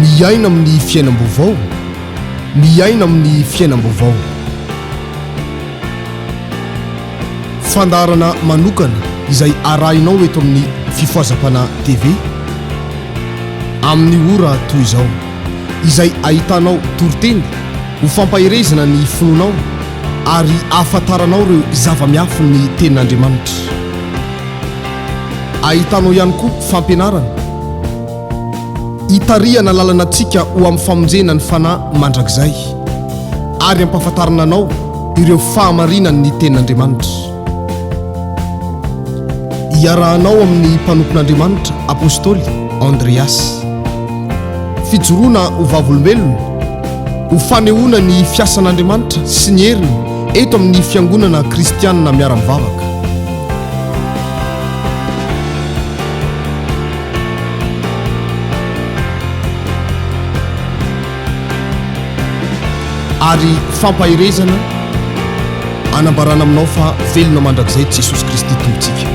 miaina amin'ny fiainam-baovao, miaina amin'ny fiainam-baovao. Fandarana manokana izay arahinao eto amin'ny fifoazapana TV amin'ny ora toy izao, izay ahitanao toriteny ho fampahirezana ny fononao ary ahafantaranao ireo zava-miafy ny tenin'Andriamanitra. Ahitanao ihany koa fampianarana hitarihana lalanatsika ho amin'ny famonjena ny fanahy mandrakizay ary ampahafantarana anao ireo fahamarinany ny tenin'Andriamanitra. Iarahanao amin'ny mpanompon'Andriamanitra apôstôly Andreas. Fijoroana ho vavolombelona, ho fanehoana ny fiasan'Andriamanitra sy ny heriny eto amin'ny fiangonana kristianina miara-mivavaka. Ary fampahirezana anambarana aminao fa velona mandrakizay Jesosy Kristy tompontsika.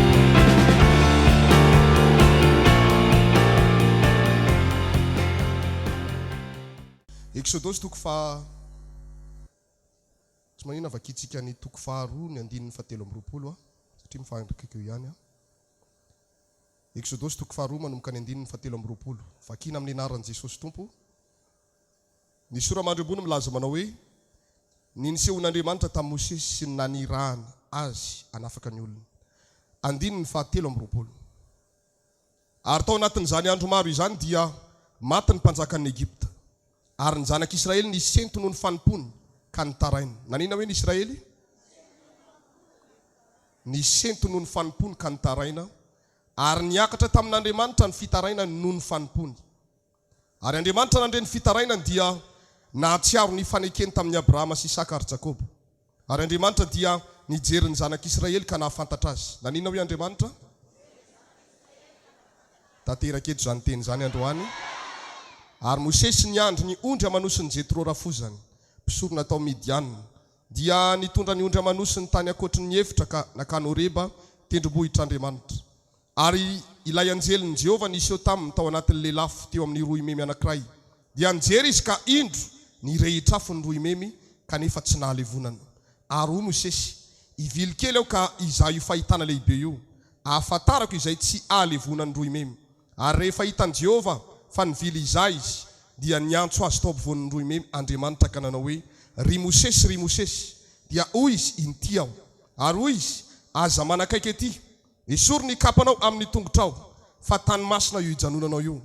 Exodosy toko fa tsy manina vakitsika ny toko faharoa ny andininy fahatelo amby roapolo satria mifandrakiko ihany. Exodosy toko faharoa manomboka ny andininy fahatelo amby roapolo. Vakina amin'ny anaran'i Jesosy Tompo. Ny sora mandrembony milaza manao hoe ny nisehon'Andriamanitra tamin'i Mosesy sy ny nanirahana azy anafaka ny olona. Andininy fahatelo amby roapolo. Ary tao anatin'izany andro maro izany dia maty ny mpanjakan'ny Egypta. Ary ny zanak'Israely ny sento noho ny fanimpony ka nitaraina. Nanina hoe ny Israely? Ny sento noho ny fanimpony ka nitaraina. Ary niakatra tamin'Andriamanitra ny fitaraina noho ny fanimpony. Ary Andriamanitra nandre ny fitarainany dia nahatsiaro ny fanekeny tamin'ny Abrahama sy Isaka ary Jakoba. Ary Andriamanitra dia nijery ny zanak'Israely ka nahafantatra azy. Nanina hoe Andriamanitra? Tanteraka eto izany teny izany androany. Ary Mosesy niandry ny ondry amanosiny Jetro rafozany, mpisorona tao Midianina, dia nitondra ny ondry amanosiny tany akoatry ny efitra ka nakany Horeba tendrombohitr'Andriamanitra. Ary ilay anjelin' Jehova niseo taminy tao anatin'ny lelafo teo amin'ny roa imemy anankiray. Dia nijery izy ka indro nirehitra afo ny roa imemy kanefa tsy nahalevonana. Ary hoy Mosesy, ivily kely aho ka izay io fahitana lehibe io, ahafantarako izay tsy ahalevonany roa imemy. Ary rehefa hitan'i Jehova fa nivily izay izy, dia miantso azy tao ampovoan'ny roa imemy Andriamanitra ka nanao hoe, ry Mosesy, dia hoy izy, inty aho. Ary hoy izy, aza manakaiky ety, esory ny kapanao amin'ny tongotrao, fa tany masina io ijanonanao io.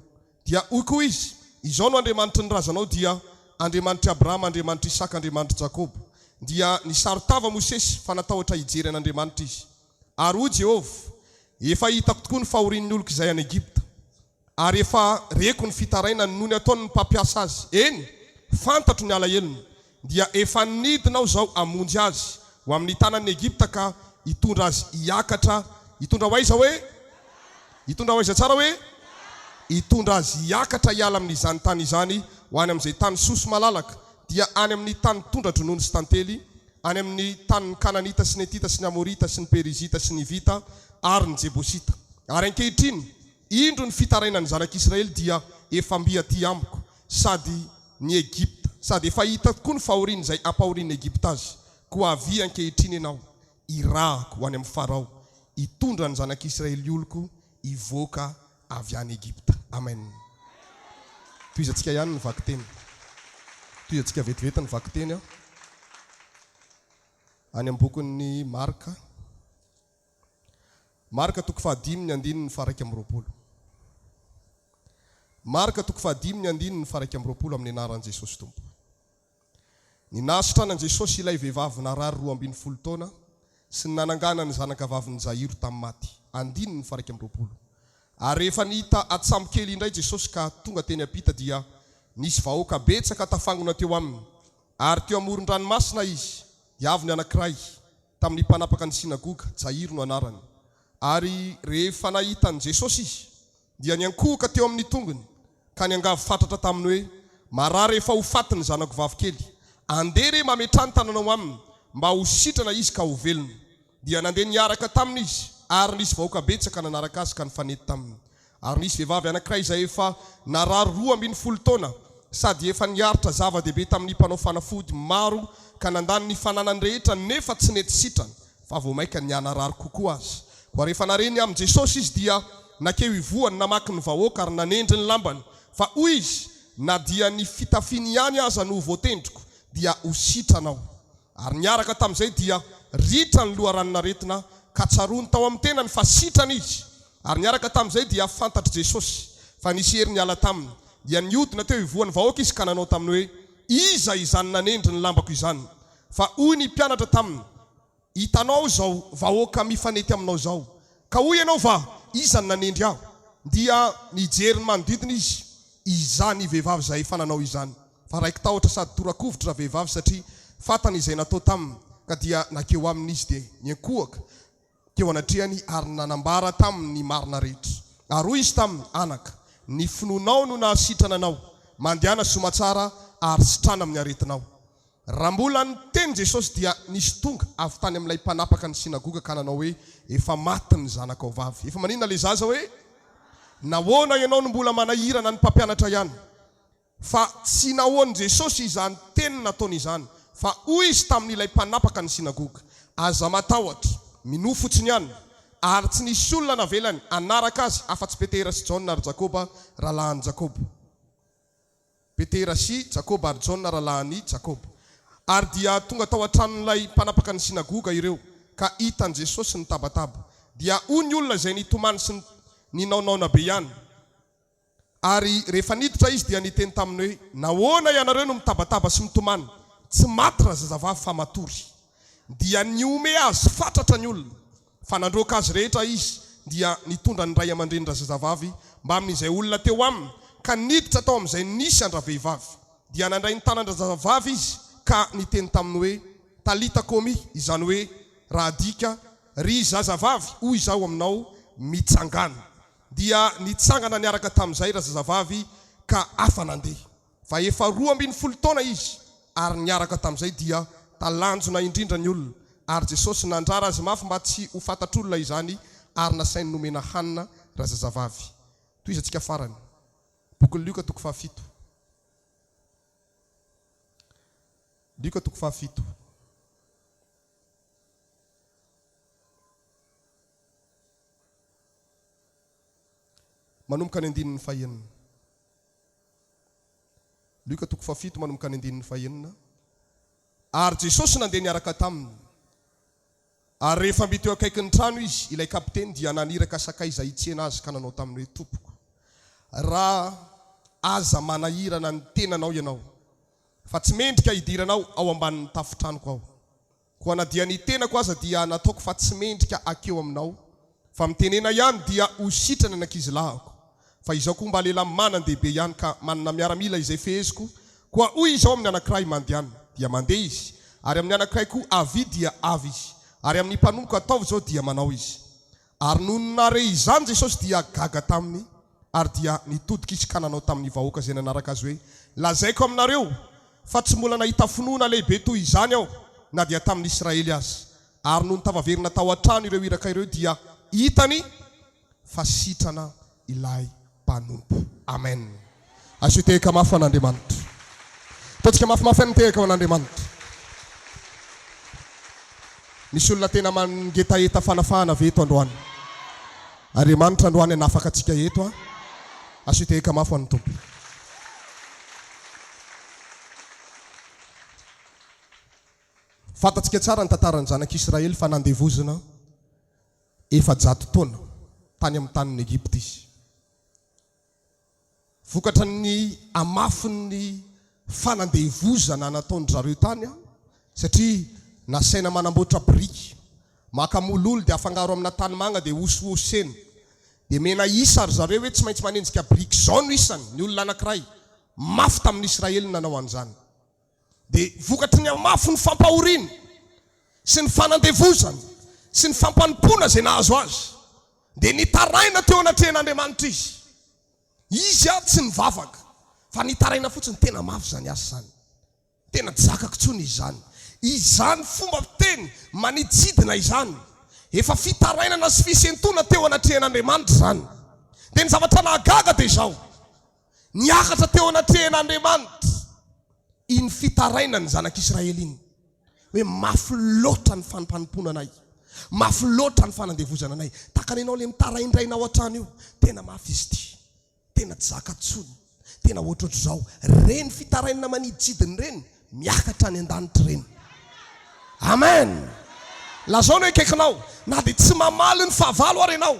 Dia hoy koa izy, izao no Andriamanitra ny razanao dia Andriamanitra Abrahama, Andriamanitra Isaka, Andriamanitra Jakoba. Dia nisarotava Mosesy fa natahotra hijery an'Andriamanitra izy. Ary hoy Jehova, efa hitako tokoa ny fahorian'ny oloko izay any Egypta. Ary efa reko ny fitaraina noho ny ataony ny mpampiasa azy. Eny, fantatro ny alahelony. Dia efa nidinao zao amonjy azy ho amin'ny tanan'ny Egypta ka hitondra azy hiakatra. Hitondra ho aiza hoe? Hitondra ho aiza tsara hoe? Hitondra azy hiakatra hiala amin'izany tany izany ho any amin'izay tany soso malalaka. Dia any amin'ny tany tondra dronono sy tantely, any amin'ny tany Kananita sy ny Etita sy ny Amorita sy ny Perizita sy ny Vita ary ny Jebosita. Ary ankehitriny indro ny fitarainany zanak'Israely dia efa mbiaty amiko sady ny Egypta, sady efa hita koa ny fahoriany izay ampahorian'ny Egypta azy. Koa avy ankehitriny ianao irahako ho any amin'ny Farao, hitondra ny zanak'Israely oloko hivoaka avy any Egypta. Amen. Toizantsika ihany ny vaky teny. Toizantsika vetivety ny vaky teny. Any amin'ny bokin'ny Marka toko fahadimy ny andininy faraiky amby roapolo. Marka toko fahadimy ny andininy faraiky amby roapolo amin'ny anaran'i Jesosy Tompo. Ninasitranan Jesosy ilay vehivavy narary 12 taona sy ny nanangana ny zanakavaviny Jairo tamin'ny maty. Andininy faraiky amby roapolo. Ary rehefa nihita atsamo kely indray Jesosy ka tonga teny ampita dia nisy vahoaka betsaka tafangona teo aminy. Ary teo amoron-dranomasina izy, diaviny anankiray tamin'ny mpanapaka ny sinagoga, Jairo no anarany. Ary rehefa nahitan'i Jesosy izy, dia niankohoka teo amin'ny tongony ka niangavy fatratra taminy hoe, marary rehefa ho faty ny zanako vavikely, andeha re mametrany tananao aminy mba ho sitrana izy ka ho velona. Dia nandeha niaraka taminy izy, ary nisy vahoaka betsaka nanaraka azy ka nifanety taminy. Ary nisy vehivavy anankiray izay efa narary 12 taona sady efa niaritra zava-dehibe tamin'ny mpanao fanafody maro ka nandany ny fananany rehetra nefa tsy nety sitrany fa vao maika nianarary kokoa azy. Koa rehefa nareny amin'i Jesosy izy dia nakeo ivoany namaky ny vahoaka ary nanendry ny lambany fa hoy izy na dia ny fitafiny ihany aza no voatendriko dia ho sitranao. Ary niaraka tamin'izay dia ritra ny loharaninaretina ka tsarony tao amin'ny tenany fa sitrana izy. Ary niaraka tamin'izay dia fantatry Jesosy fa nisy hery niala taminy dia niodina teo ivoany vahoaka izy ka nanao taminy hoe iza izany nanendry ny lambako izany. Fa hoy ny mpianatra taminy, hitanao zao vahoaka mifanety aminao zao ka hoy ianao va iza ny nanendry aho? Dia nijery ny manodidina izy izany vehivavy izay efa nanao izany. Fa raiky tahotra sady torakovitra vehivavy satria fatany izay natao taminy ka dia nakeo aminy izy dia niankohaka teo anatrehany ary nanambara taminy marina rehetra. Ary hoy izy taminy, anaka, ny finonao no nasitrana anao, mandehana somatsara ary sitrana amin'ny aretinao. Raha mbola niteny Jesosy dia nisy tonga avy tany amin'ilay mpanapaka ny sinagoga ka nanao hoe efa maty ny zanakao vavy. Efa maninona le zaza hoe nahoana ianao no mbola manahirana ny mpampianatra ihany? Fa tsy nahoany Jesosy izany teny nataony izany fa hoy izy tamin'ilay mpanapaka ny sinagoga, aza matahotra minoa fotsiny ihany ary tsy nisy olona navelany anaraka azy afa-tsy Petera sy Jaona ary Jakoba rahalahin'i Jakoba. Petera sy Jakoba ary Jaona rahalahin'i Jakoba. Ary dia tonga tao an-tranon'ilay mpanapaka ny sinagoga ireo ka hitan' Jesosy nitabataba. Dia hoy ny olona izay nitomany sy ninaonaona be ihany. Ary rehefa niditra izy dia niteny taminy hoe nahoana ianareo no mitabataba sy mitomany? Tsy maty razazavavy fa matory. Dia niome azy fatratra ny olona fa nandroaka azy rehetra izy dia nitondra ny ray aman-dreny razazavavy mba amin'izay olona teo aminy ka niditra tao amin'izay nisy andravehivavy. Dia nandray ny tanan-drazazavavy izy ka niteny taminy hoe Talita Komia, izany hoe rahadika ry zazavavy hoy izao aminao Mitsangana. Dia nitsangana niaraka tamin'izay razazavavy ka afa nandeha. Fa efa 12 taona izy ary niaraka tamin'izay dia talanjona indrindra ny olona. Ary Jesosy nandrara azy mafy mba tsy ho fantatr'olona izany ary nasainy nomena hanina razazavavy. Toy izantsika farany. Boky Luka 7. Luka 7. Manomboka ny 9. Luka 7 manomboka ny 9. Ary Jesosy nandeha niaraka taminy. Ary rehefa mby teo akaikin'ny trano izy, ilay kapiteny dia naniraka sakay izay hitsena azy ka nanao taminy hoe tompoko, raha aza manahirana ny tenanao ianao fa tsy mendrika hidiranao ao ambanin'ny tafotranoko ao. Koa na dia ny tenako aza dia nataoko fa tsy mendrika akeo aminao fa mitenena ihany dia ho sitrana ny ankizilahako. Fa izao koa mba lehilahy manan-dehibe ihany ka manana miaramila izay feheziko. Koa hoy izao amin'ny anankiray mandehana dia mandeha izy, ary amin'ny anankiray koa avy dia avy izy, ary amin'ny mpanomboka ataovy zao dia manao izy. Ary noho nare izany Jesosy dia gaga taminy ary dia nitodika izy ka nanao tamin'ny vahoaka izay nanaraka azy hoe lazaiko aminareo fa tsy mbola nahita finoana lehibe toy izany aho na dia tamin'ny Israely azy. Ary noho nitavaverina tao an-trano ireo iraka ireo dia hitany fa sitrana ilay mpanompo. Amen. Azo teka mafy an'Andriamanitra. Totsika mafimafy an'teka an'Andriamanitra. Misy olona tena mangetaeta fanafahana veto androany. Andriamanitra androany anafaka atsika eto. Azo teka mafy an'ny Tompo. Fatatsika tsara ny tantaran'ny zanak'Israely fa nandevozana 400 taona tany amin'ny tanin'ny Egypte izy. Vokatra ny amafin'ny fanandevozana nataony zareo tany satria nasaina manamboatra biriky, maka mololo dia afangaro amina tanimanga dia hosihosena. Dia mena isa ary zareo hoe tsy maintsy manenjika biriky zao no isany ny olona anankiray. Mafy tamin'ny Israely nanao an'izany. Dia vokatry ny amafy ny fampahoriana sy ny fanandevozana sy ny fampanompona izay nahazo azy dia nitaraina teo anatrehan'Andriamanitra izy. Izy tsy nivavaka fa nitaraina fotsiny. Tena mafy zany asa zany. Tena jakako tsony izany. Izany fomba fiteny manitsidina izany. Efa fitarainana sy fisentona teo anatrehan'Andriamanitra zany. Dia ny zavatra nahagaga dia izao. Niakatra teo anatrehan'Andriamanitra iny fitarainany zanak'Israely iny. Hoe mafy loatra ny fanampanompona anay. Mafy loatra ny fanandevozana anay. Takanenao le mitaraindraina ao an-trano io. Tena mafy izy ity. Tena tsy zaka tsony. Tena ohatrotro zao. Reny fitarainana maniditsidiny reny. Miakatra any an-danitra reny. Amen. Lazao no ekaikinao. Na dia tsy mamaly ny fahavalo ary ianao.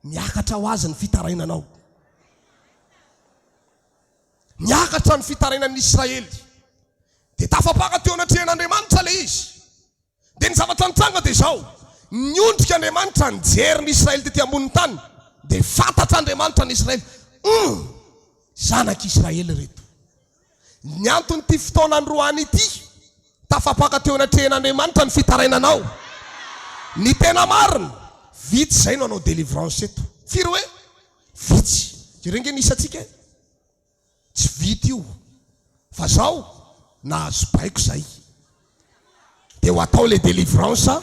Miakatra ho azy ny fitarainanao. Miakatra ny fitarainan'ny Israely. Dia tafapaka teo anatrehan'Andriamanitra le izy. Dia ny zavatra nitranga dia izao. Niondrika Andriamanitra nijery ny Israely tety ambonin'ny tany. Dia fantatra Andriamanitra ny Israely. Zanak'Israely reto. Ny antony ty fotoana androany ity. Tafapaka teo anatrehan'Andriamanitra ny fitarainanao. Ny tena marina. Vitsy zay no anao délivrance eto. Firy hoe? Vitsy. Jerenge nisy atsika. Tsy vity io. Fa zao nahazo baiko zay. Dia ho atao le délivrance.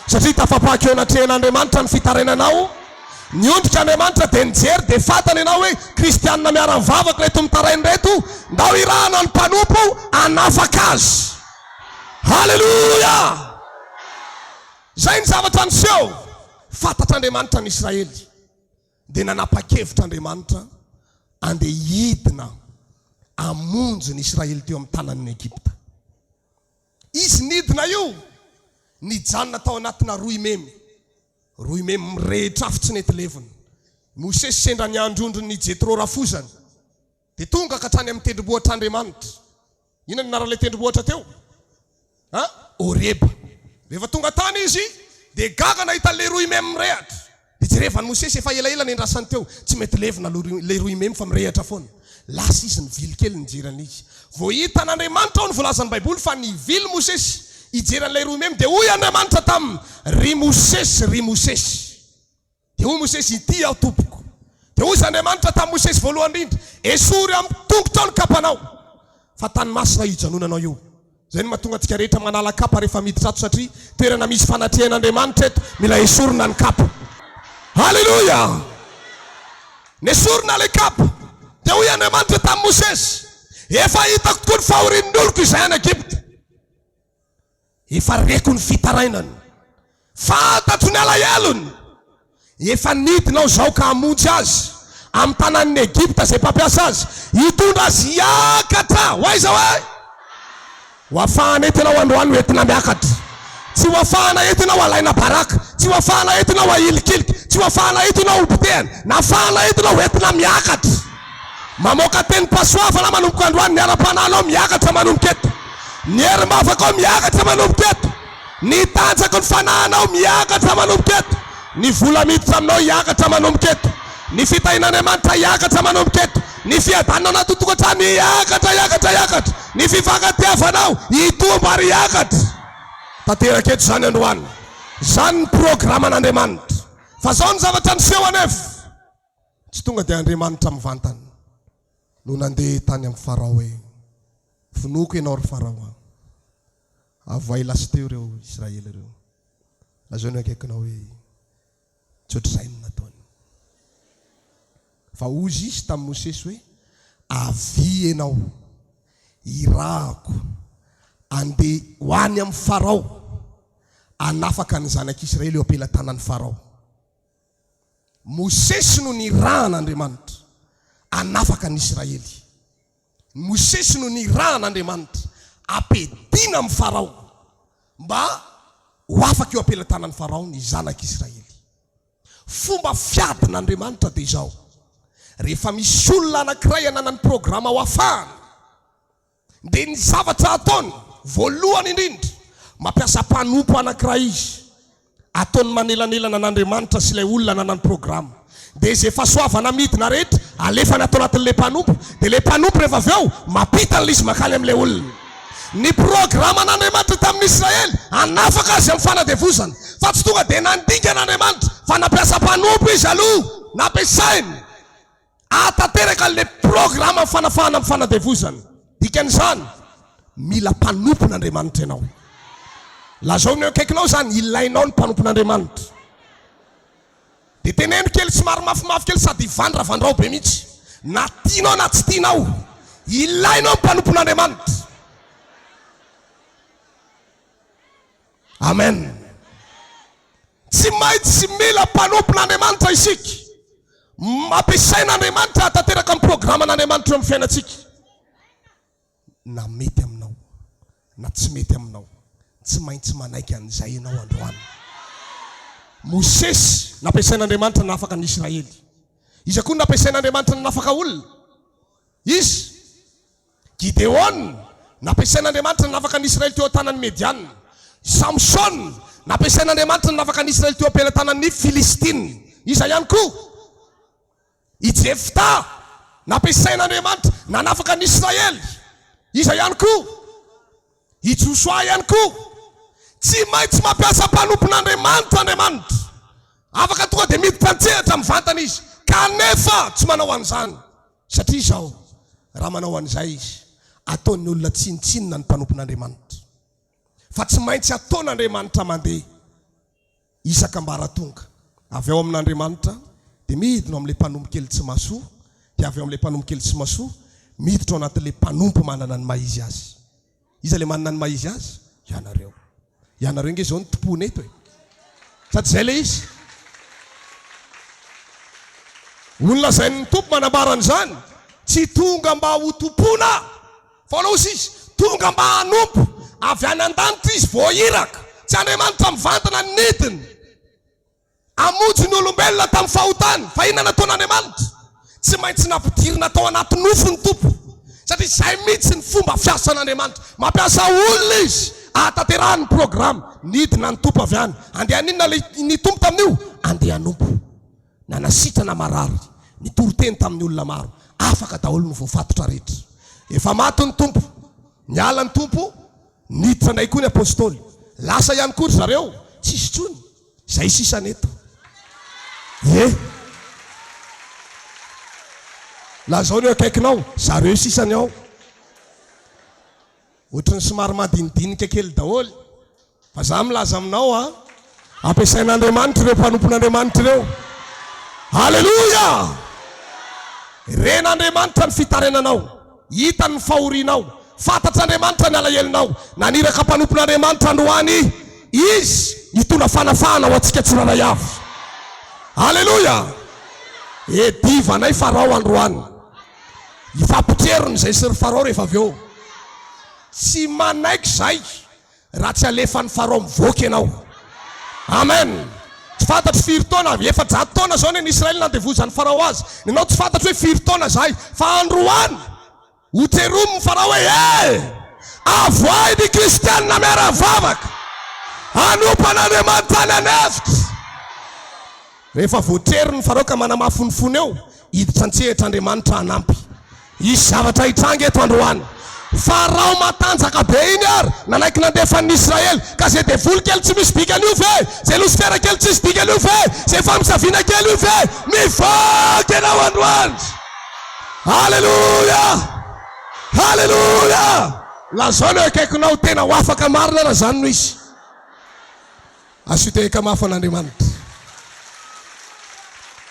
Satria tafapaka eo anatrehan'Andriamanitra ny fitarainanao. Niondrika Andriamanitra dia nijery dia fantany ianao hoe kristianina miara-mivavaka reto mitarainy reto. Ndao irahana ny mpanompo anafaka azy. Halleluja. Zay ny zavatra niseho. Fantatr'Andriamanitra ny Israely. Dia nanapa-kevitra Andriamanitra andeha hidina amonjy ny Israely teo amin'ny tanan'ny Egypta. Izy nidina io nijanona tao anatina roy memy. Roy memy mirehitra afo tsy nety levona. Mosesy sendra niandrondro ny Jetro rafozany. Dia tonga ka hatrany amin'ny tendrombohitr'Andriamanitra. Inona ny anara'ilay tendrombohitra teo? Oreba. Rehefa tonga tany izy dia gaga nahita le roy memy mirehatra. Dia jerevany Mosesy efa elaela ny andrasany teo. Tsy mety levona le roy memy fa mirehatra foana. Lasa izy ny vily kely nijerany izy. Vao hita n'Andriamanitra ao ny voalazan'ny Baiboly fa ny vily Mosesy ijeran'ilay roy memy dia hoy Andriamanitra taminy ry Mosesy, ry Mosesy. Dia hoy Mosesy ity aho tompoko. Dia hoy Andriamanitra tamin'ny Mosesy voalohany indrindra esory amin'ny tongotra ao ny kapanao. Fa tany masina hijanonanao io. Zay no mahatonga antsika rehetra manala kapa rehefa miditra ato satria toerana misy fanatrehan'Andriamanitra eto mila esorina ny kapa. Halleluja. Nesorina le kapa. Dia hoy Andriamanitra tamin'ny Mosesy efa hitako tokoa ny fahorian'oloko izay any Egypta. Efa reko ny fitarainany. Fantatro ny alahelony. Efa nidinao zao ka hamonjy azy amin'ny tanan'ny Egypta izay mpampiasa azy. Hitondra azy hiakatra. Hoaiza hoe? Ho afahana entinao androany ho entina miakatra. Tsy ho afahana entinao alaina baraka. Tsy ho afahana entinao ahilikiliky. Tsy ho afahana entinao hobotehana. Na afahana entinao ho entina miakatra. Mamoaka teny pasoavana manomboka androany. Ny ara-pananao miakatra manomboka eto. Ny herim-bavaka miakatra manomboka eto. Ny tanjaka ny fanahinao miakatra manomboka eto. Ny vola miditra aminao hiakatra manomboka eto. Ny fitahin'Andriamanitra hiakatra manomboka eto. Ny fiadanana anaty tokantrano hiakatra. Ny fifankatiavanao hitomba ary hiakatra. Tanteraka eto zany androany. Zany ny programan'Andriamanitra. Fa zao ny zavatra niseho anefa. Tsy tonga dia Andriamanitra mivantana. No nandeha tany amin'ny Farao hoe finoko ianao ry Farao. Avoay lasa teo ireo Israely ireo. Lazao ny akaikinao hoe tsy ohatr'izay no nataony. Fa ozy izy tamin'ny Mosesy hoe avy ianao irahako andeha ho any amin'ny Farao anafaka ny zanak'Israely eo ampelantanan'ny Farao. Mosesy no nirahan'Andriamanitra anafaka ny Israely. Mosesy no nirahan'Andriamanitra apedina amin'ny Farao mba ho afaka eo ampelantanan'ny Farao ny zanak'Israely. Fomba fiadin'Andriamanitra dia izao. Rehefa misy olona anankiray ananany programa ho afahany dia ny zavatra ataony voalohany indrindra mampiasa mpanompo anankiray izy ataony manelanelana an'Andriamanitra sy ilay olona ananany programa. Dia izay fahasoavana midina rehetra alefany atao anatin'ilay mpanompo. Dia ilay mpanompo rehefa avy ao mampita ny izy makany amin'ilay olona. Ny programa an'Andriamanitra tamin'ny Israely anafaka azy amin'ny fanadevozana. Fa tsy tonga dia nandinika an'Andriamanitra fa nampiasa mpanompo izy aloha nampiasainy atateraka le programa fanafahana amin'ny fanadevozana. Dikan'izany mila mpanompon'Andriamanitra ianao. Lazao ny akaikinao zany ilainao ny mpanompon'Andriamanitra. dia teneno kely somary mafimafy kely sady ivandravandra be mihitsy na tianao na tsy tianao ilainao mpanompon'Andriamanitra. Amen. Tsy maintsy mila mpanompon'Andriamanitra isika. Ampiasain'Andriamanitra hatateraka amin'ny programan'Andriamanitra eo amin'ny fiainantsika. Na mety aminao na tsy mety aminao, tsy maintsy manaiky an'izay ianao androany. Mosesy nampiasain'Andriamanitra nafaka ny Israely. Izy koa nampiasain'Andriamanitra nafaka olona. Izy Gideon nampiasain'Andriamanitra nafaka ny Israely teo an-tanan'ny Mediana. Samson nampiasain'Andriamanitra nafaka ny Israely teo am-pelantanan'ny Filistiny. Iza ihany koa. I Jefta nampiasain'Andriamanitra nanafaka ny Israely. Iza ihany koa. I Joshua ihany koa. Tsy maintsy mampiasa mpanompon'Andriamanitra Andriamanitra. Afaka tonga dia mity mpantsehatra amin'ny vantana izy, kanefa tsy manao an'izany. Satria izao raha manao an'izay izy, ataon'ny olona tsinitsinina ny mpanompon'Andriamanitra. Fa tsy maintsy ataon'Andriamanitra mandeha isakambaratonga. Avy ao amin'Andriamanitra dia miditra amin'ilay mpanompo kely tsy mahasoa, dia avy ao amin'ilay mpanompo kely tsy mahasoa miditra ao anatin'ilay mpanompo manana ny maizy azy. Iza ilay manana ny maizy azy? Ianareo. Ianareo nge zao ny tompony eto e. Sady izay ilay izy. Olona izay ny tompo manambaran'izany, tsy tonga mba ho tompona, fa aloha izy tonga mba hanompo. Avy any an-danitra izy voahiraka, tsy Andriamanitra mivantana ny nidiny. Amonjy ny olombelona tamin'ny fahotany, fa inona nataon'Andriamanitra? Tsy maintsy nampidirina tao anaty nofo ny tompo. Satria izay mihitsy ny fomba fiasan'Andriamanitra. Mampiasa olona izy ahataterahany programa. Nidina ny tompo avy any. Andeha ninona ny tompo tamin'io? Andeha hanompo. Na nasitrana marary, ny toriteny tamin'ny olona maro, afaka daholo ny voafatotra rehetra. Efa maty ny tompo, niala ny tompo, niditra indray koa ny apôstôly. Lasa ihany koa zareo, tsisy tsony. Izay sisany eto. Lazao ny akaikinao, zareo sisany ao. Ohatrany somary madinidinika kely daholo. Fa za milaza aminao ampiasain'Andriamanitra ireo mpanompon'Andriamanitra ireo. Haleluya! Ren'Andriamanitra ny fitarenanao, hita ny fahorianao, fantatr'Andriamanitra ny alahelinao. Naniraka mpanompon'Andriamanitra androany izy hitondra fanafahana ho antsika tsirairay avy. Haleluya! Divanay Farao androany, ifampitrerony izay sy ry Farao rehefa avy eo. Tsy manaiky izay raha tsy alefan'ny Farao mivoaka ianao. Amen. Tsy fantatro firy taona, efa-jato taona zao ny Israely nandevozan'ny Farao azy. Ianao tsy fantatro hoe firy taona zay, fa androany hoteromy ny Farao hoe avoay ny kristianina miara-vavaka, hanompan'Andriamanitra any anefitra. Rehefa voatery ny Farao ka manamafy ny fony eo, hiditra an-tsehatra Andriamanitra hanampy. Isy zavatra hitranga eto androany. Farao matanjaka be iny ary nanaiky nandefan'ny Israely, ka zay devoly kely tsy misy bikany io ve, zay losifera kely tsy misy bikany io ve, zay famisaviana kely io ve, mivoaka ianao androany. Haleluya! Haleluya! Lazao ny akaikinao tena ho afaka marina raha zany no izy. Asiteka mafy an'Andriamanitra.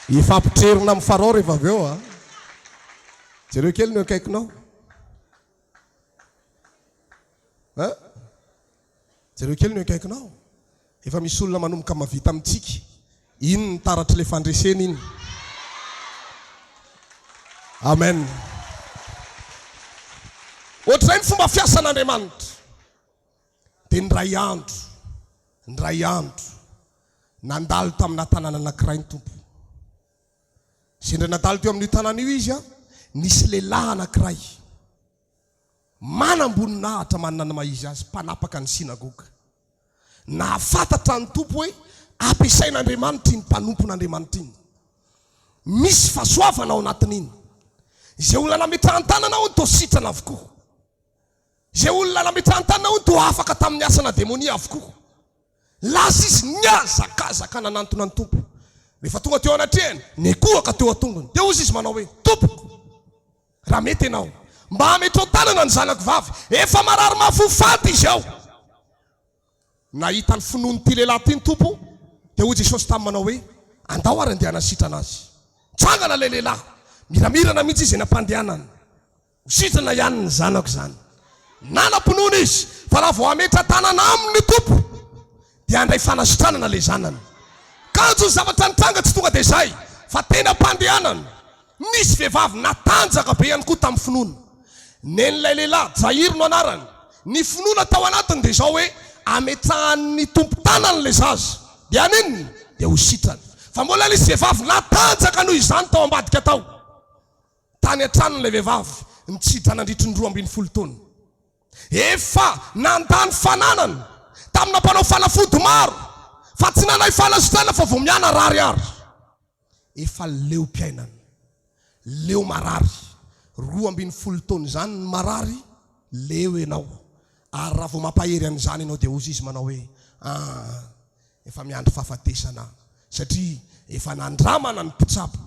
Ifampitrerona amin'ny Farao rehefa avy eo jereo kely ny akaikinao. Jereo kely ny akaikinao. Efa misy olona manomboka mavita amintsika. Iny ny taratry le fandresena iny. Amen. Ohatr'izay ny fomba fiasan'Andriamanitra. Dia ndray andro nandalo tamina tanàna anankiray ny tompo. Sendra nandalo teo amin'ny tanàna io izy nisy lehilahy anankiray manamboninahitra manana ny maizy azy, mpanapaka ny sinagoga. Nahafantatra ny tompo hoe ampiasain'Andriamanitra iny, mpanompon'Andriamanitra iny. Misy fahasoavana ao anatin'iny. Izay olona nametran-tanana ao ny toa sitrana avokoa. Izay olona nametran-tanana ao ny toa afaka tamin'ny asana demonia avokoa. Lasa izy niazakazaka nanantona ny tompo. Rehefa tonga teo anatrehany, nekoaka teo atongony. Dia ozy izy manao hoe, tompoko, raha mety ianao, mba hametro tanana ny zanako vavy, efa marary mafofaty izy ao. Nahita ny finoany ty lehilahy ty ny tompo, dia hoy Jesosy tamin'ny manao hoe, andao ary andeha nasitrana azy. Tsangana le lehilahy miramirana mihitsy izy nampandehanana. Sitrana ihany ny zanako zany. Nanam-pinoana izy fa raha vao ametra tanana amin'ny tompo dia andray fanasitranana le zanany. Kanjo ny zavatra nitranga tsy tonga dia izay fa tena mpandehanana. Nisy vehivavy natanjaka be ihany koa tamin'ny finoana. Nen'ilay lehilahy Jairo no anarany. Ny finoana tao anatiny dia izao hoe ametrahan'ny tompo tanana le zaza dia aniny dia ho sitrany. Fa mbola nisy vehivavy natanjaka noho izany tao ambadika tao. Tany an-tranon'ilay vehivavy nitsidra nandritry ny 12 taona. Efa nandany fananana tamina mpanao fanafody maro fa tsy nanay fanasitrana fa vao miana rariary. Efa leo mpiainana, leo marary. 12 taona zany ny marary, leo ianao. Ary raha vao mampahery an'izany ianao dia ozy izy manao hoe efa miandry fahafatesana satria efa nandramana ny mpitsabo,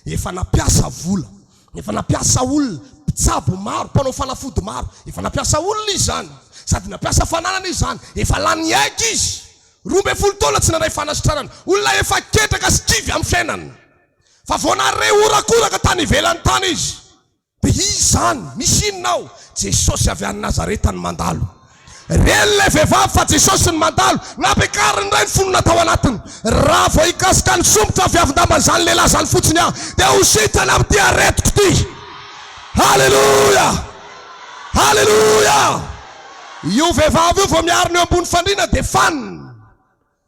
efa napiasa vola, efa napiasa olona mpitsabo maro, mpanao fanafody maro, efa napiasa olona izy zany, sady napiasa fananana izy zany, efa lany aika izy. 12 taona tsy nanay fanasitranana, olona efa ketraka sy kivy amin'ny fiainana. Fa vao nare orakoraka tany ivelany tany izy. Dia izy zany, misy inonao? Jesosy avy any Nazareta ny mandalo. Relay vehivavy fa Jesosy ny mandalo, napekariny ray ny fonona tao anatiny. Raha vao hikasika ny sombotra fiavindamana zany lehilahy zany fotsiny dia ho sitrana amin'ity aretiko ity. Haleluya! Haleluya! Io vehivavy io vao miariny eo ambony fandriana dia faniny.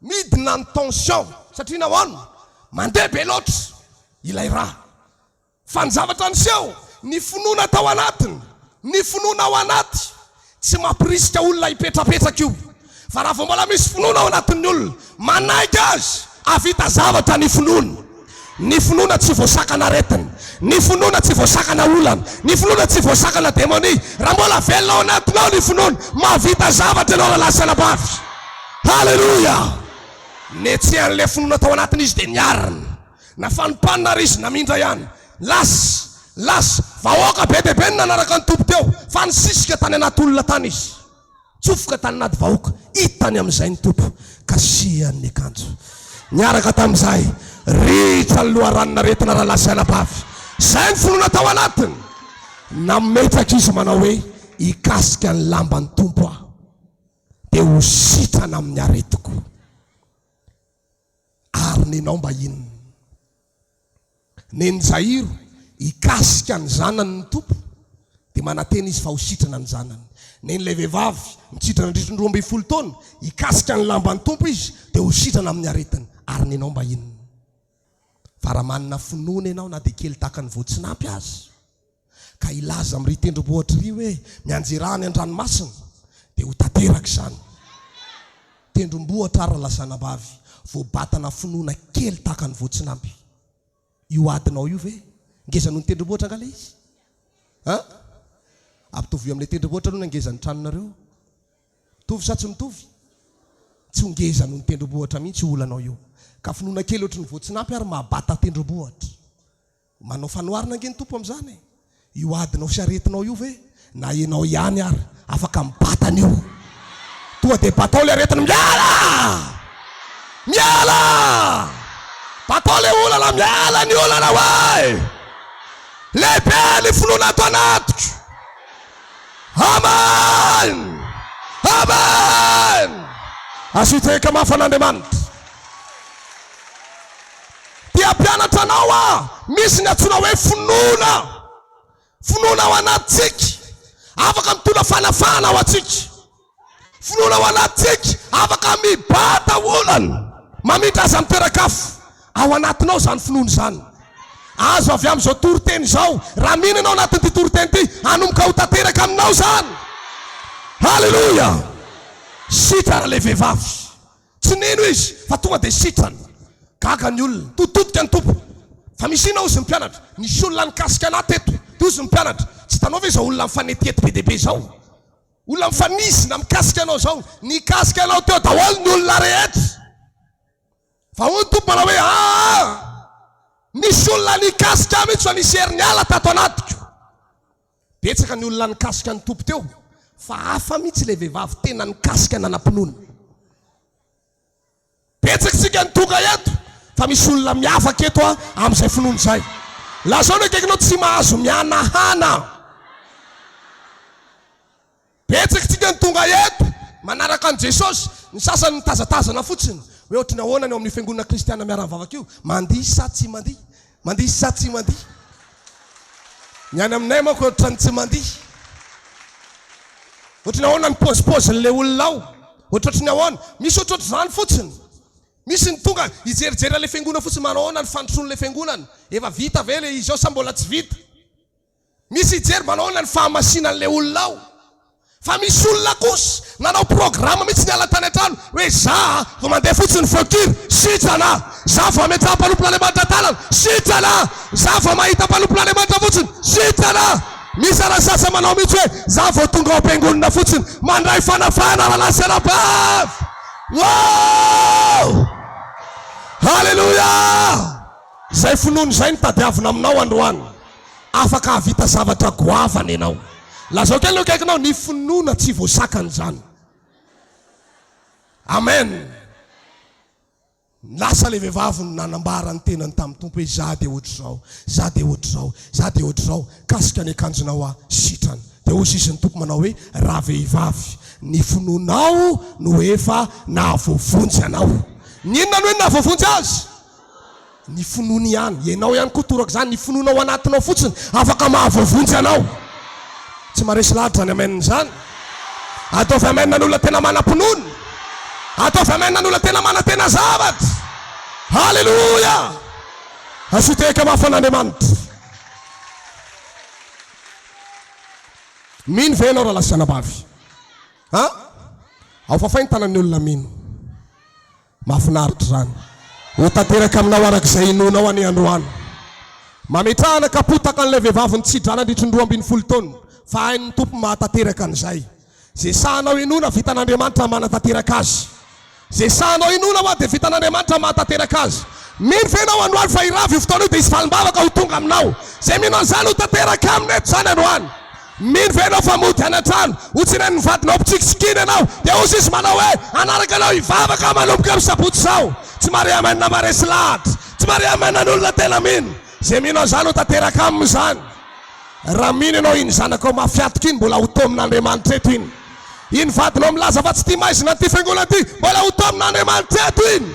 Midina ny tension satria nahoany mandeha be loatra ilay raha. Fa ny zavatra niseho, ny finoana tao anatiny, ny finoana ao anaty tsy mampirisika olona hipetrapetraka io. Fa raha vao mbola misy finoana ao anatin'ny olona, manaiky azy avita zavatra ny finoana. Ny finoana tsy voasakana aretina, ny finoana tsy voasakana olana, ny finoana tsy voasakana demonia. Raha mbola velona ao anatinao ny finoana, mahavita zavatra ianao lasa nabavy. Haleluya! Netsy an'le finoana tao anatiny izy dia niariny. Na fanompanina ry izy namindra ihany. Las vahoaka be dia be ny nanaraka ny tompo teo, fa nisisika tany anaty olona tany izy. Tsofoka tany anaty vahoaka, hitany amin'izay ny tompo, kasihan'ny akanjo. Niaraka tamin'izay, ritra ny loharanona retina raha lasa nabavy. Zay ny finoana tao anatiny. Nametraka izy manao hoe hikasika ny lamban'ny tompo aho dia ho sitrana amin'ny aretiko. Ary nenao mba inona? Neny Jairo hikasika ny zanany ny tompo dia manantena izy fa ho sitrana ny zanany. Nen'ilay vehivavy mitsitrana nandritry ny 12 taona hikasika ny lamban'ny tompo izy dia ho sitrana amin'ny aretiny. Ary nenao mba inona? Fa raha manana finoana ianao na dia kely tahaka ny voatsinampy azy ka ilaza amin'ny tendrombohitra ry hoe mianjerahany an-dranomasina dia ho tanteraka izany. Tendrombohitra ary lasa nabavy voabatana finoana kely tahaka ny voatsinampy. Io adinao io ve ngeza noho ny tendrombohitra angala izy? Ampitovy amin'ilay tendrombohitra aloha ngezan'ny tranonareo? Mitovy sa tsy mitovy? Tsy ho ngeza noho ny tendrombohitra mihitsy olanao io. Ka finoana kely ohatry ny voatsinampy ary mahabata tendrombohitra. Manao fanoharina nge ny tompo amin'izany. Io adinao sy aretinao io ve na ianao ihany ary afaka mibatana io. Tonga dia batao le aretina, miala! Batao le olana, miala ny olana hoay! Lehibe ny finoana ato anatiko. Amin! Amin! Asitreka mafan'Andriamanitra. Dia mpianatra anao misy ny antsoina hoe finoana. Finoana ao anatsika afaka mitondra fanafana ao atsika. Finoana ao anatsika afaka mibata olana, mamitra azy amin'ny toeran-kafo. Ao anatinao zany finoana zany. Azo avy amin'izao toriteny zao, raha mino ianao anatin'ity toriteny ity, hanomboka ho tanteraka aminao zany. Haleluya! Sitrana le vehivavy. Tsy nino izy fa tonga dia sitrana. Gaga ny olona, totodika ny tompo. Fa misy inona ozy ny mpianatra? Nisy olona nikasika anahy teto, dia ozy ny mpianatra. Tsy tanao ve izao olona mifanetiety be dia be zao? Olona mifanisina mikasika anao zao, nikasika anao teo daholo ny olona rehetra. Fa hoy ny tompo manao hoe nisy olona nikasika mihitsy fa nisy heriniala tato anatiko. Betsaka ny olona nikasika ny tompo teo, fa hafa mihitsy le vehivavy tena nikasika nanam-pinoana. Betsaka sika ny tonga eto fa misy olona miafaka eto amin'izay finoana izay. La zao no akaikinao tsy mahazo mianahana. Betsaka tsika ny tonga eto manaraka an' Jesosy, ny sasany mitazatazana fotsiny hoe ohatry ny ahoana ny eo amin'ny fiangonana kristiana miara-mivavaka io, mandihy sa tsy mandihy, mandihy sa tsy mandihy. Ny any aminay manko ohatrany tsy mandihy. Ohatry ny ahoana ny pôzipôzin'le olona ao, ohatrotry ny ahoana, misy ohatrotry zany fotsiny. Misy ny tonga hijerijery le fiangonana fotsiny, manao ahoana ny fandrosoan'le fiangonana, efa vita ve le izy ao sa mbola tsy vita. Misy hijery manao ahoana ny fahamasinan'le olona ao. Fa misy olona kosa nanao programa mitsy niala tany an-trano hoe za vao mandeha fotsiny fokiry sitrana, za vao ametraha mpanompon-Andriamanitra tanana sitrana, za vao mahita mpanompon-Andriamanitra fotsiny sitrana. Misy arasasa manao mitsy hoe za vao tonga ao am-piangonana fotsiny mandray fanafana raha lasy-arabavy. Wow! Haleluya! Zay finoana zay ny tadiavina aminao androany. Afaka havita zavatra goavana ianao. Lazao kely no kaikinao, ny finoana tsy voasakany zany. Amen. Lasa le vehivavy nanambara ny tenany tamin'ny tompo hoe za dia ohatry zao, za dia ohatry zao, za dia ohatry zao, kasika ny akanjonao sitrany. Dia hoy sisy ny tompo manao hoe raha vehivavy, ny finoanao no efa nahavoavonjy anao. Ny inona no hoe nahavoavonjy azy? Ny finoana ihany. Ianao ihany koa toraka zany, ny finoanao anatinao fotsiny afaka mahavoavonjy anao. Tsy maresy lahatra zany amen zany. Ataovy amen n'olona tena manam-pinoana. Ataovy amen n'olona tena mana-tena zavatra. Haleluya! Asoteka mafan'Andriamanitra. Mino ve ianao raha lasy-anabavy? Ao fafay ny tanan'ny olona mino. Mahafinaritra zany. Ho tanteraka aminao arak'izay inonao any androany. Mametrahana kapotaka an'ilay vehivavy nitsidrana nandritry ny 12 taona. Fa hain'ny tompo mahatanteraka an'izay. Zay sahanao inona vitan'Andriamanitra manatanteraka azy. Zay sahanao inona hoa dia vitan'Andriamanitra mahatanteraka azy. Mino ve ianao androany fa iravy io fotoana io dia isy falimbavaka ho tonga aminao. Zay mino an'izany ho tanteraka aminy eto zany androany. Mino ve ianao fa mody any an-trano ho tsinay ny vadinao mpitsikitsikiny ianao dia hozy izy manao hoe anaraka anao hivavaka manomboka amin'ny sabotsy zao. Tsy mare amenna maresy lahatra, tsy mare amenna n'olona tena mino. Zay mino an'izany ho tanteraka amin'izany. Raha mino ianao iny zanakao mafiatoka iny mbola ho to amin'Andriamanitra eto iny. Iny vadinao milaza fa tsy tia maizina ty fiangonana ty mbola ho to amin'Andriamanitra eto iny.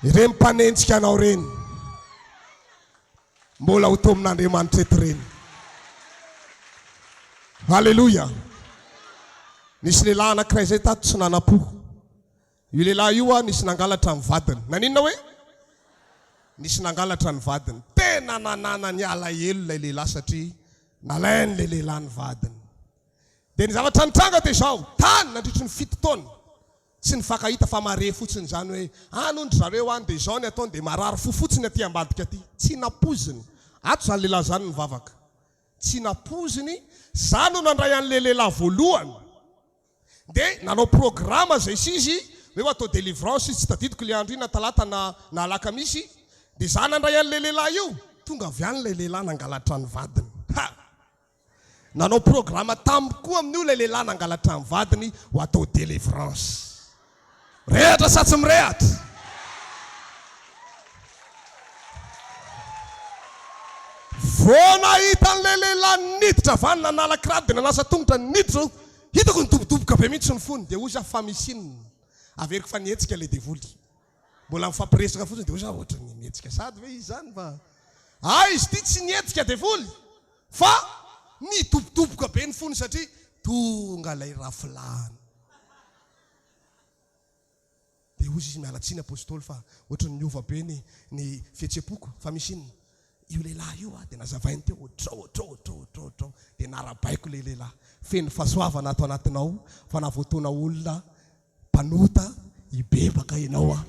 Ireny mpanenjika anao reny mbola ho to amin'Andriamanitra eto reny. Haleluya! Nisy lehilahy anankiray zay tato tsy nanam-po. Io lehilahy io nisy nangalatra ny vadiny. Naninona hoe? Nisy nangalatra ny vadiny. Tena nanana ny alahelo ilay lehilahy satria nalainy le lehilahy ny vadiny. Dia ny zavatra nitranga dia izao, tany nandritry ny 7 taona. Tsy nifankahita fa mare fotsiny zany hoe anondry zareo any dia izao ny ataony dia marary fo fotsiny aty ambadika aty. Tsy napoziny. Ato zany lehilahy zany nivavaka. Tsy napoziny. Zany no nandray an'le lehilahy voalohany. Dia nanao programa zay izy hoe ho atao délivrance izy, tsy tadidiko le andro iny na talata na alakamisy. Dia zany nandray an'le lehilahy io. Tonga avy any le lehilahy nangalatra ny vadiny. Nanao programa tamiko koa amin'io le lehilahy nangalatra ny vadiny ho atao délivrance. Rehatra sa tsy mirehatra? Vao nahita an'le lehilahy niditra vany nanala kirady dia nanasa tongotra niditra zao. Hitako nidobodoboka be mihitsy ny fony dia ozy fa misinina. Averiko fa nietsika le devoly. Mbola mifampiresaka fotsiny dia ozy ohatra ny nietsika sady hoe izy zany fa izy ty tsy nietsika devoly fa nidobodoboka be ny fony satria tonga lay rafilany. Dia ozy izy mialatsiny apôstôly fa ohatra ny niova be ny fietsepoko fa misinina. Io lehilahy io dia nazavainy teo otrao dia narabaiko le lehilahy. Feno fahasoavana ato anatinao fa navoatona olona mpanota hibebaka ianao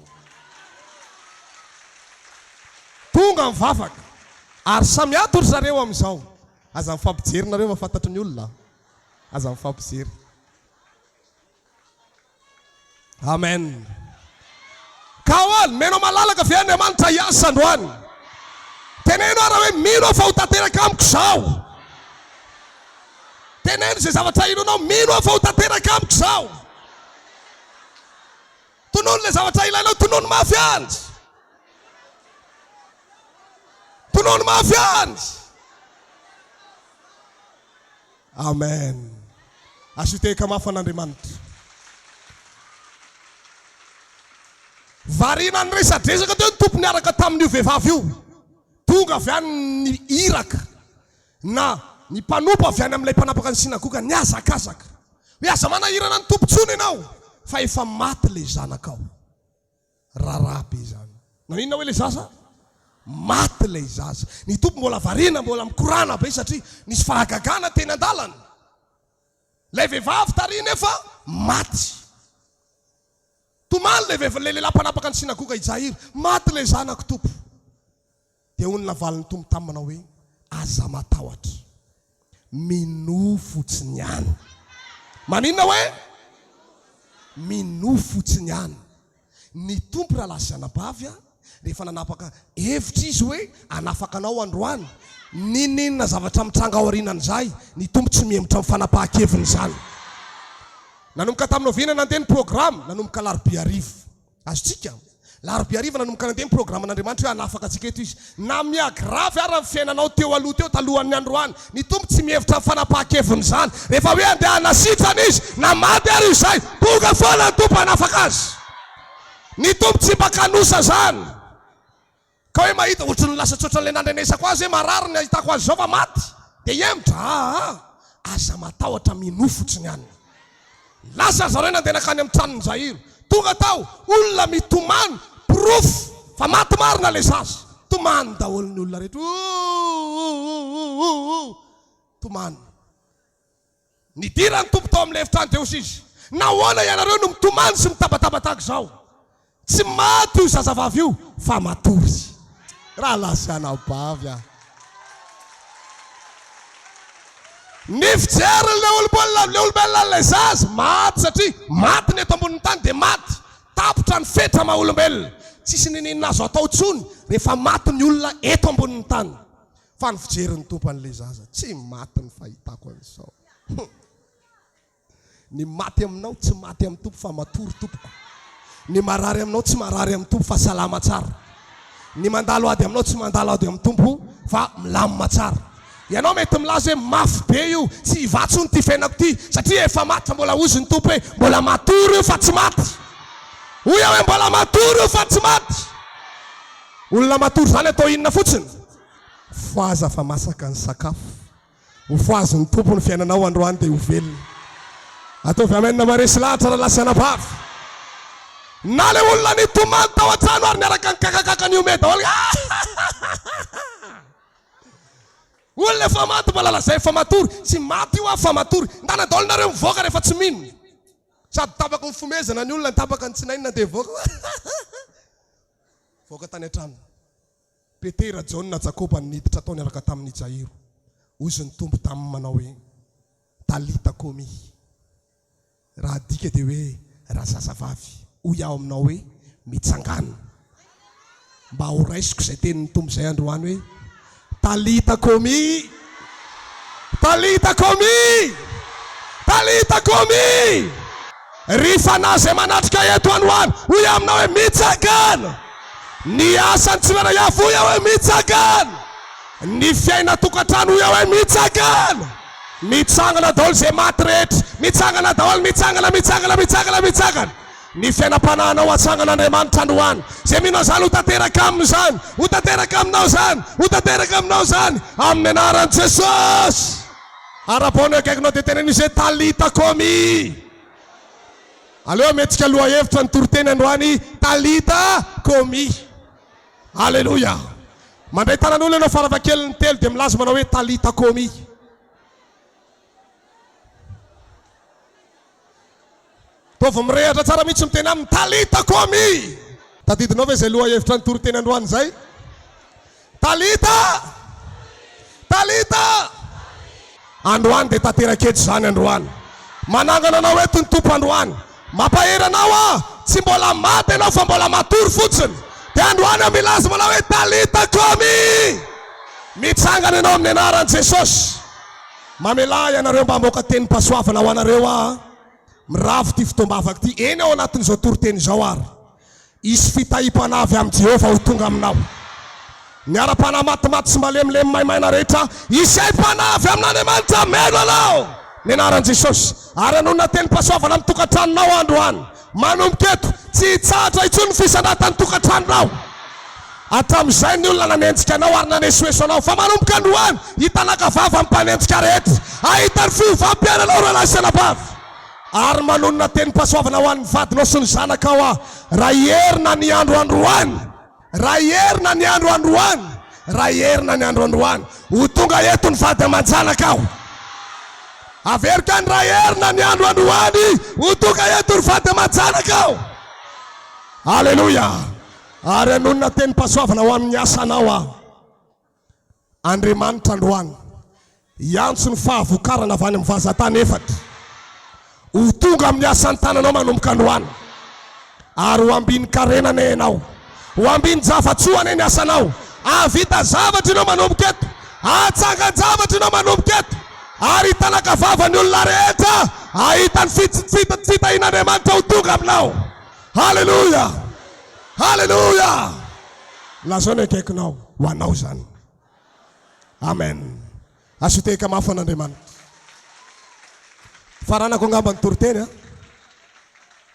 tonga mivavaka ary samy ato ry zareo amin'izao. Aza mifampijery nareo mahafantatry ny olona. Aza mifampijery. Amen. Ka hoany menao malalaka ve Andriamanitra hiasa androany. Teneno ara hoe mino fa ho tanteraka amiko zao. Teneno zay zavatra inonao mino fa ho tanteraka amiko zao. Tonono le zavatra ilainao tonono mafy anzy. tonoany mafy any. Amen. Asiteka mafy an'Andriamanitra. Varina ny resadresaka teo ny tompony araka tamin'io vehivavy io. Tonga avy any ny iraka na ny mpanompo avy any amin'ilay mpanapaka ny sinagoga niazakazaka. Hoe aza manahirana ny tompontsony ianao fa efa maty le zanakao. Raha be zany. Naninona hoe le zaza? Maty le zaza. Ny tompo mbola varina, mbola mikorana be satria nisy fahagagana teny an-dalana. Lay vehivavy tarina efa maty. Tomaly le lehilahy mpanapaka ny sinagoga ijahiry, maty le zanako tompo. Dia hono navalin'ny tompo taminy manao hoe aza matahotra. Mino fotsiny ihany. Maninona hoe? Mino fotsiny ihany. Ny tompo raha lasy anabavy rehefa nanapaka hevitra izy hoe anafaka anao androany. Ninina zavatra mitranga ao aorianan'izay, ny tompo tsy mihembotra mifanapahakeviny zany. Nanomboka tamin'ny oviana nandeha ny programme, nanomboka larobia arivo. Azotsika, larobia arivo nanomboka nandeha ny programme n'Andriamanitra hoe anafaka antsika eto izy. Na miagrafy ara ny fiainanao teo aloha teo talohan'ny androany. Ny tompo tsy mihevitra mifanapahakeviny zany. Rehefa hoe andeha hanasitrana izy, na maty ary izay, tonga foana ny tompo anafaka azy. Ny tompo tsy mpakanosa zany. Ka hoe mahita ohatrany lasa tsoatran'ilay nandrenesako azy hoe marary ny ahitako azy zao fa maty. Dia hembotra, aza matahotra mino fotsiny ihany. Lasa zareo nandeha nakany amin'ny tranony Jairo. Tonga tao, olona mitomany, proof fa maty marina le zaza. Tomany daholo ny olona rehetra. Tomany. Nidira ny tompo tao amin'ny efitrano teo izy. Nahoana ianareo no mitomany sy mitabatabataky zao. Tsy maty io zazavavy io, fa matory. Raha lasa anabavy ah. Ny fijeriny le olombelona le zaza maty satria maty ny eto ambonin'ny tany dia maty. Tapotra ny fetra maha olombelona. Tsisy ninina azo atao tsony rehefa maty ny olona eto ambonin'ny tany. Fa ny fijerin'ny tompo an'le zaza tsy maty ny fahitako an'izao. Ny maty aminao tsy maty amin'ny tompo fa matory tompoko. Ny marary aminao tsy marary amin'ny tompo fa salama tsara. Ny mandalo ady aminao tsy mandalo ady amin'ny tompo fa milamina tsara. Ianao mety milaza hoe mafy be io, tsy hivatsony ty fiainako ty satria efa maty fa mbola ozy ny tompo hoe mbola matory io fa tsy maty. Hoy hoe mbola matory io fa tsy maty. Olona matory zany atao inona fotsiny? Foaza fa masaka ny sakafo. Ho foazy ny tompo ny fiainanao androany dia ho velona. Ataovy amen maresy lahatra raha lasa anabavy. Na le olona nitomany tao an-trano ary niaraka ny kakakaka ny ome daholo. Olona efa maty mbola lazay efa matory. Tsy maty io fa matory. Ndana daholo nareo mivoaka rehefa tsy minona. Sady tapaka ny fomezana ny olona, tapaka ny tsinainina dia voaka. Voaka tany an-trano. Petera, Jaona, Jakoba niditra tao niaraka tamin'ny Jairo. Ozy ny tompo taminy manao hoe Talita, Komia. Raha dika dia hoe raha zazavavy. Hoy aho aminao hoe Mitsangana. Mba ho raisiko izay tenin'ny tompo izay androany hoe Talita, Komia. Talita, Komia. Talita, Komia. Ry fanahy izay manatrika eto androany, hoy aminao hoe Mitsangana. Ny asany tsy mena iafo, hoy aho hoe Mitsangana. Ny fiaina tokantrano, hoy aho hoe Mitsangana. Mitsangana daholo izay maty rehetra. Mitsangana daholo, mitsangana, mitsangana, mitsangana, mitsangana. Ny fiainam-panahynao atsangan'Andriamanitra androany. Izay mino zany ho tanteraka amin'izany, ho tanteraka aminao zany, ho tanteraka aminao zany amin'ny anaran'i Jesosy. Ara-pony akaikinao dia tena nisy hoe Talita, Komia. Aleo metsika aloha hevitra ny toriteny androany Talita, Komia. Alleluia. Mandray tanan'olona ianao faravakely ny telo dia milaza manao hoe Talita, Komia. Tovy mirehatra tsara mihitsy miteny amin'ny Talita, Komia. Tadidinao ve izay loha hevitra ny toriteny androany zay? Talita, Talita. Androany dia tanterakety zany androany. Manangana anao eto ny tompo androany. Mampaheranao ah, tsy mbola maty ianao fa mbola matory fotsiny. Dia androany milaza manao hoe Talita, Komia. Mitsangana ianao amin'ny anaran'i Jesosy. Mamela ianareo mba moka teny pasoavana ho anareo ah. Miravo ty fitombavaka ty. Eny ao anatin'izao toriteny izao ary. Isy fitahim-panavy amin'ny Jehovah ho tonga aminao. ny ara-pana matimaty sy malemilemy maimaina rehetra isay mpanavy amin'Andriamanitra meno anao ny anaran'i Jesosy. Ary anona teny pasoavana amin'ny tokantranonao androany manomboka eto tsy hitsahatra intsony fisandratany tokantranonao. Hatramin'izay ny olona nanenjika anao ary nanesoeso anao fa manomboka androany hitanaka vava mpanenjika rehetra ahitany fiovam-piainanao rahalasana-bavy. Ary manonona teny pasoavana ho an'ny vadinao sy ny zanakao raha herina ny andro androany, raha herina ny andro androany, raha herina ny andro androany ho tonga eto ny vady aman-janakao. Averika ny raha herina ny andro androany ho tonga eto ny vady aman-janakao. Halleluja. Ary anonona teny pasoavana ho amin'ny asanao Andriamanitra androany iantso ny fahavokarana avy any amin'ny vazatany efatra ho tonga amin'ny asan'ny tananao manomboka androany. Ary ho ambiny karenana ianao, ho ambiny zavatsoana ny asanao, avita zavatra ianao manomboka eto, atsanga-javatra ianao manomboka eto, ary hitanaka vava ny olona rehetra ahitany fitahin'Andriamanitra ho tonga aminao. Halleluja, halleluja. Lazao ny akaikinao ho anao zany. Amen. Asoteka mafy an'Andriamanitra. Faranako angamba ny Toriteny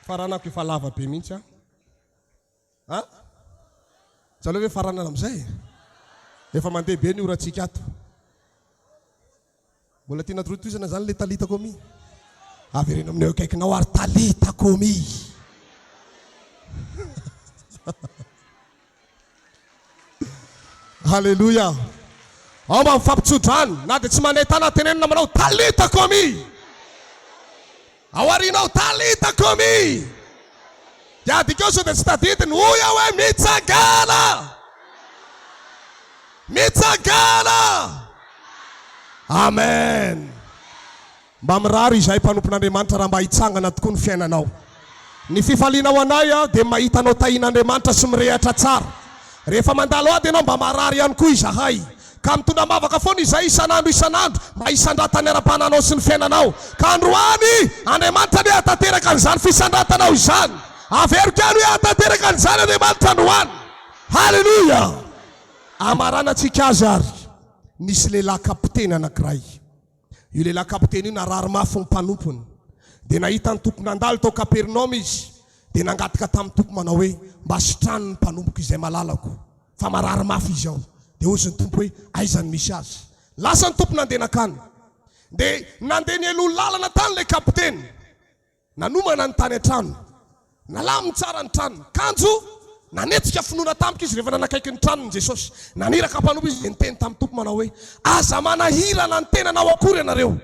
faranako efa lava be mihitsy Zaleo hoe faranana amin'izay efa mandeha be ny oratsika ato. Mbola tiana torotosana zany le Talita Komia. Avereno aminao akaikinao ary Talita Komia. Halleluja. Ao mba mifampitsodrany na dia tsy manetana tenenina manao Talita Komia. Ao arinao Talita Komia. Diadikao so dia tsy tadidiny hoy aho hoe Mitsangana, Mitsangana. Amen. Mba mirary izay mpanompon'Andriamanitra raha mba hitsangana tokoa ny fiainanao. Ny fifalianao anay dia mahitanao tahin'Andriamanitra sy mirehatra tsara. Rehefa mandalo ady ianao mba marary ihany koa izahay. Ka mitondra mavaka foana izay isanandro mba hisandratany ara-pananao sy ny fiainanao. Ka androany Andriamanitra ny hatateraka an'izany fisandratanao izany. Averika any hoe hatateraka an'izany Andriamanitra androany. Halleluja. Amaranantsika azy ary nisy lehilahy kapiteny anankiray. Io lehilahy kapiteny io narary mafy ny mpanompony. Dia nahita ny tompony andalo tao Kapernaoma izy. Dia nangataka tamin'ny tompo manao hoe mba sitrano ny mpanompoka izay malalako. Fa marary mafy izy ao. Dia ozy ny tompo hoe aizany misy azy. Lasa ny tompo nandeha nakany. Dia nandeha ny elo lalana tany le kapiteny. Nanomana ny tany an-trano. Nalamy tsara ny trano. Kanjo nanetsika finoana tampoka izy rehefa nanakaiky ny tranony Jesosy. Naniraka mpanompo izy dia niteny tamin'ny tompo manao hoe aza manahirana ny tenanao akory ianareo.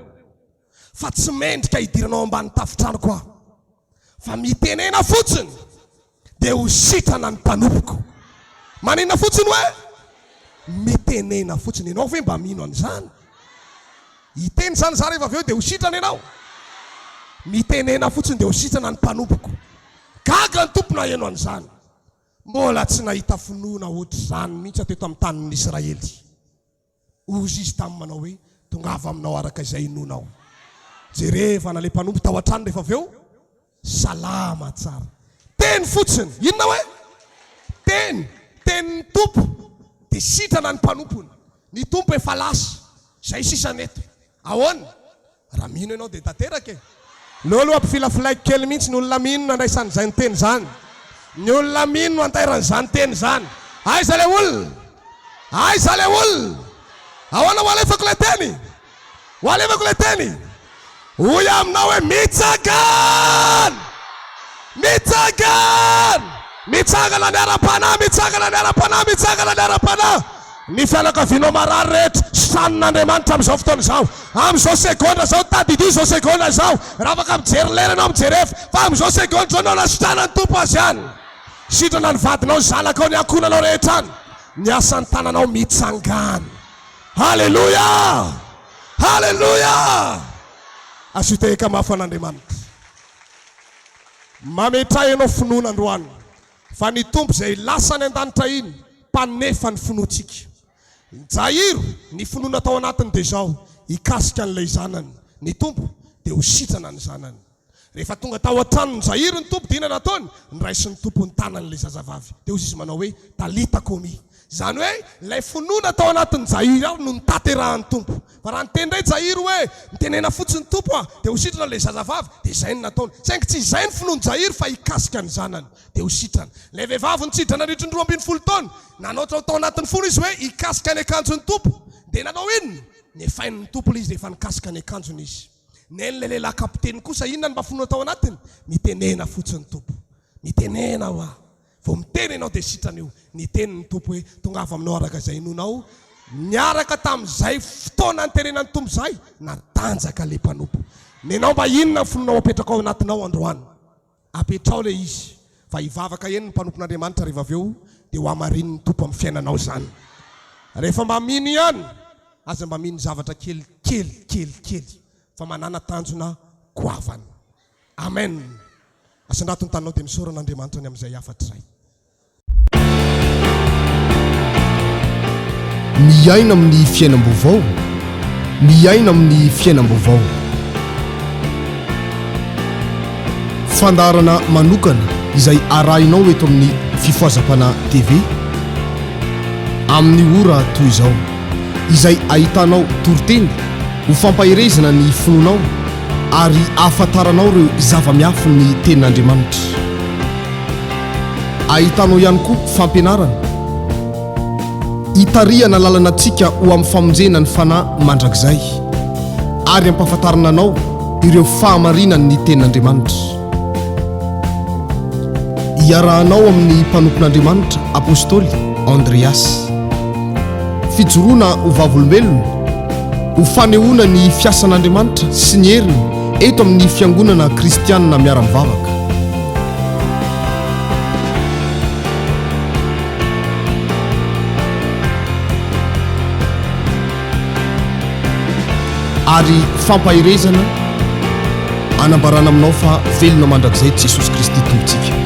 Fa tsy mendrika hidiranao ambany tafitrano koa. Fa mitenena fotsiny dia ho sitrana ny mpanompoko. Manina fotsiny hoe mitenena fotsiny. Ianao ve mba mino an'izany? Hiteny zany za rehefa avy eo dia ho sitrana ianao. Mitenena fotsiny dia ho sitrana ny mpanompoko. Gaga ny tompona ianao an'izany. Mbola tsy nahita finoana ohatry zany mihitsy teto amin'ny tanin'ny Israely. Ozy izy tamin'ny manao hoe tongava aminao araka izay inonao. Jereva na le mpanompo tao an-trano rehefa avy eo salama tsara. Teny fotsiny. Inona hoe? Tenyny tompo dia sitrana ny mpanompony. Ny tompo efa lasa. Zay sisany eto. Ahoana? Raha mino ianao dia tanteraka e. Lolo ampifilafilaiky kely mihitsy ny olona mino nandraisany izay teny zany. Ny olona mino antairan'izany teny zany. Aiza le olona? Aiza le olona? Ahoana ho alefako le teny? Ho alefako le teny? Hoy aminao hoe Mitsangana! Mitsangana! Mitsangana ny ara-panahy, mitsangana ny ara-panahy, mitsangana ny ara-panahy. Ny fianakavianao marary rehetra sanin'Andriamanitra amin'izao fotoana izao. Amin'izao segondra zao tadidio izao segondra zao. Raha afaka mijery lera ianao mijery efa. Fa amin'izao segondra zao anao nasitrana ny tompo azy ihany. Sitrana ny vadinao, ny zanakao, ny ankonanao rehetra any. Ny asan'ny tananao mitsangana. Halleluja! Halleluja! Asiteka mafy an'Andriamanitra. Mametray ianao finoana androany. Fa ny tompo izay lasa ny an-danitra iny mpanefa ny finoantsika. Jairo ny finoana tao anatiny dia zao hikasika an'ilay zanany. Ny tompo dia ho sitrana ny zanany. Rehefa tonga tao an-trano ny Jairo ny tompo dia inona nataony? Niraisy ny tompo ny tanan'ilay zazavavy. Dia hozy izy manao hoe Talita Komia. Zany hoe lay finoana tao anatin'ny Jairy ao no nitaterahan'ny tompo. Fa raha nitendray Jairy hoe nitenena fotsiny tompo dia ho sitrana ilay zazavavy dia izay no nataony. Saingy tsy izay ny finoan'ny Jairy fa hikasika ny zanany dia ho sitrana. Ilay vehivavy nitsidrana nandritra ny 12 taona nanao tao anatin'ny fono izy hoe hikasika ny akanjon'ny tompo dia nanao inona? Nefain'ny tompo ilay izy dia efa nikasika ny akanjony izy. Nen'ilay lehilahy kapiteny kosa inona ny mba finoana tao anatiny? Mitenena fotsiny tompo. Mitenena ho vao miteny ianao dia sitrana io. Niteny ny tompo hoe tonga avy aminao araka izay nonao niaraka tamin'izay fotoana nitenenan'ny tompo izay natanjaka ilay mpanompo. Nenao mba inona finoanao apetraka ao anatinao androany? Apetrao ilay izy fa hivavaka eny ny mpanompon'Andriamanitra rehefa avy eo dia ho amarin'ny tompo amin'ny fiainanao izany. Rehefa mba mino ihany aza mba mino zavatra kely fa manana tanjona goavana. Amen. Asandrato ny taninao dia misoran'Andriamanitra ny amin'izay afatra izay. Miaina amin'ny fiainam-baovao, miaina amin'ny fiainam-baovao. Fandarana manokana izay arahinao eto amin'ny fifoazapana TV amin'ny ora toy izao, izay ahitanao toriteny ho fampahirezana ny finoanao ary ahafantaranao ireo zava-miafy ny tenin'Andriamanitra. Ahitanao ihany koa fampianarana hitarihana lalana antsika ho amin'ny famonjena ny fanahy mandrakizay ary ampahafantarana anao ireo fahamarinany ny tenin'Andriamanitra. Iarahanao amin'ny mpanompon'Andriamanitra apôstôly Andreas. Fijoroana ho vavolombelona, ho fanehoana ny fiasan'Andriamanitra sy ny heriny eto amin'ny fiangonana kristianina miara-mivavaka. Ary fampahirezana anambarana aminao fa velona mandrakizay Jesosy Kristy tompontsika.